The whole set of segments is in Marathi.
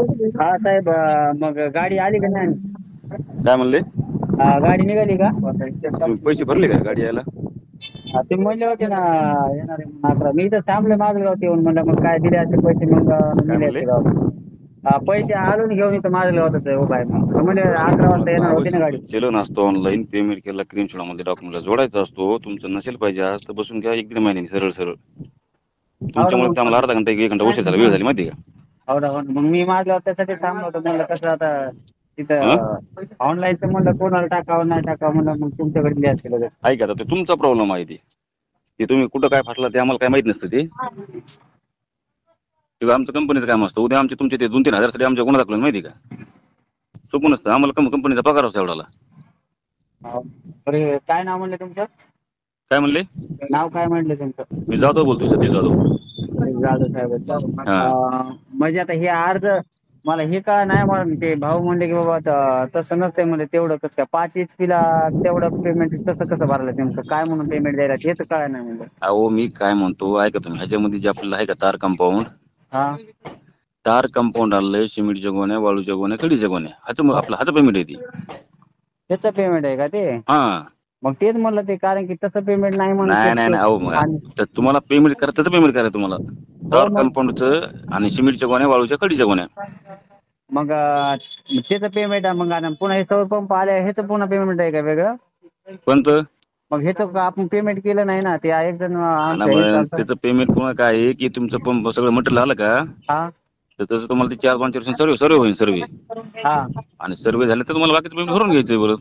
हा साहेब, मग गाडी आली का नाही? काय म्हणले? गाडी निघाली का? तुम्ही पैसे भरले का गाडी यायला? ते म्हणले होते ना येणार आहे म्हणून 11. मी इथं थांबलो माजलगाव येऊन, म्हणलं मग काय दिले असते पैसे मग काय नेले म्हणले? असते गावात. पैसे आलो ना घेऊन इथं माजलगावातच उभा आहे मग. म्हणजे 11 तुम्हाला वाजता येणार दहावेळेस होती ना सांगतो, गाडी. चलन असतो ऑनलाईन पेमेंट केला मध्ये डॉक्युमेंटला जोडायचा असतो. तुमचं नसेल पाहिजे आज तर बसून घ्या 1-1.5 महिन्यानी सरळ सरळ. हो ना तुमच्यामुळे तर आम्हाला अर्धा घंटा 1 घंटा उशीर झाला, वेळ झाली माहिती आहे का? हो ना. मग मी माजलगावात त्यासाठी थांबलो होतो. म्हणलं कसं आता हा? तिथं ऑनलाईनचं म्हणलं कोणाला टाकावं नाही टाकावं, म्हणलं मग तुमच्याकडे दिली असते लगेच. ऐका आता, ते तुमचा प्रॉब्लेम आहे ते तुम्ही कुठं काय फाटला ते आम्हाला काय माहित नसतं ते. तेव्हा आमचं कंपनीचं काम असतं. उद्या आमचे तुमचे ते 2-3 हजारसाठी आमच्या गुन्हा दाखल माहिती आहे का? सोपं नसतं. आम्हाला कंपनीचा पगार असतो एवढाला. हो. बरं, काय नाव म्हणलं तुमचं? काय म्हणले? नाव काय म्हणलं तुमचं? मी जाधव बोलतोय, सतीश जाधव. जाधव साहेब. हा. म्हणजे आता हे अर्ज मला हे का नाही, म्हणून ते भाऊ म्हणले की बाबा तसं नसतंय म्हणजे तेवढं कसं काय 5 HP ला तेवढं पेमेंट तसं कसं भरलं नेमकं काय म्हणून पेमेंट द्यायला हे तर काय नाही म्हणजे. अहो मी काय म्हणतो ऐका तुम्ही, ह्याच्यामध्ये जे आपल्याला आहे का तार कंपाऊंड, हा तार कंपाऊंड आणलंय, सिमेंटच्या गोण्या, वाळूच्या गोण्या, खडीच्या गोण्या, ह्याचं पेमेंट आहे ती. त्याचं पेमेंट आहे का ते? हा. मग तेच म्हणलं ते, कारण की तसं पेमेंट नाही नाही म्हणत. नाही नाही, अहो आणि मग तर तुम्हाला पेमेंट करा, त्याचं पेमेंट करा तुम्हाला. हो तार मग कंपाऊंडचं आणि सिमेंटच्या गोण्या, वाळूच्या, खडीच्या गोण्या. मग त्याचं पेमेंट आहे. मग आणि पुन्हा हे सौर पंप आले ह्याचं पुन्हा पेमेंट आहे का वेगळं? कोणतं? मग ह्याचं आपण पेमेंट केलं नाही ना. ते एक जण आणि आमचं हे मग चालतं. त्याचं पेमेंट पुन्हा काय आहे की तुमचं पंप सगळं मटेरियल आलं का, हा तर तसं तुम्हाला ते 4-5 वर्षांनी सर्वे होईल सर्वे. हा आणि सर्वे झाले तर तुम्हाला बाकीचं पेमेंट भरून घ्यायचं बरं.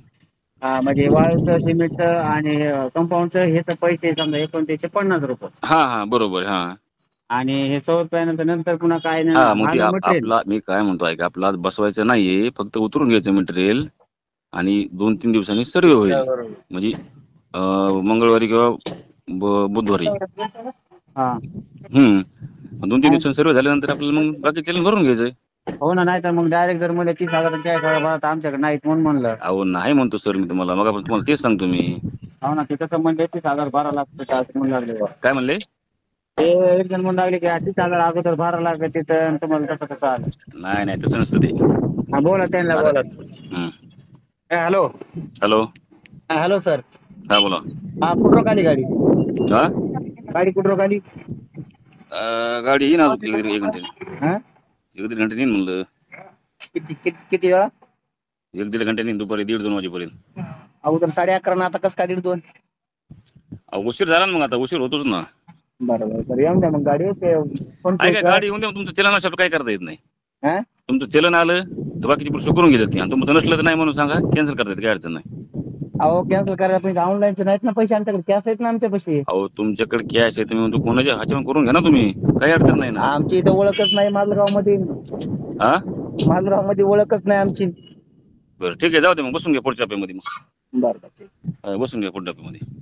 हा. म्हणजे वाळूचं, सिमेंटचं आणि कंपाऊंडचं ह्याचं पैसे समजा एकूण त्याचे ₹50. हा हा, बरोबर. हा आणि हे सौर पॅनलचं नंतर पुन्हा काय हा, नाही मग ते आलं मटेरियल. आपला मी काय म्हणतो ऐका, आपला आज बसवायचं नाहीये, फक्त उतरून घ्यायचं मटेरियल आणि 2-3 दिवसांनी सर्वे होईल. म्हणजे मंगळवारी किंवा बुधवारी. हा. 2-3 दिवसांनी सर्वे झाल्यानंतर आपल्याला मग बाकी चलन भरून घ्यायचंय. हो ना. नाही तर मग डायरेक्ट जर मला 30,000 40,000 भरा आमच्याकडे नाहीत म्हणून म्हणलं. अहो नाही म्हणतो सर मी तुम्हाला, मग आपण तुम्हाला तेच सांगतो मी. हो ना. ते कसं म्हणजे 30,000 भरा लागतं असं म्हणू लागले. काय म्हणले? ते एक जण म्हणू लागले की 30,000 अगोदर भरा लागत तिथं आणि तुम्हाला कसं कसं आलं. नाही नाही, तसं नसतं ते. हा बोला त्यांना आता बोला. हॅलो. हॅलो. Hello sir. हा बोला. हा कुठं आली गाडी? हा, गाडी कुठं आली? गाडी येईन अजून 1 घंट्याने. हा 1-1.5 घंट्याने येईन म्हणलं. किती वेळा? 1-1.5 घंट्याने दुपारी 1:30-2 वाजेपर्यंत. अगोदर 11:30 ना, आता कसं काय 1:30-2? उशीर झाला ना, मग आता उशीर होतोच ना. बरं येऊन द्या मग गाडी ते फोन पे ऐका, का? गाडी येऊन द्या, तुमचं चलन असं काय करता येत नाही. हा तुमचं चलन आलं तर बाकीची पुस्तक करून घेतात ती, आणि तुमचं नसलं तर नाही म्हणून सांगा, कॅन्सल करतात, काय अडचण नाही. अहो कॅन्सल करायला पण ऑनलाईनचे नाहीत ना पैसे, आमच्याकडे कॅश आहेत ना आमच्या पैसे. अहो तुमच्याकडे कॅश आहे, तुम्ही म्हणतो कोणाच्या ह्याच्यावर करून घ्या ना तुम्ही, काही अडचण नाही ना. आमची इथं ओळखच नाही माजलगाव मध्ये. हा माजलगाव मध्ये ओळखच नाही आमची. बरं ठीक आहे, जाऊ दे मग, बसून घ्या पुढच्या टप्प्यामध्ये. मग बरं ठीक. बसून घ्या पुढच्या टप्प्यामध्ये.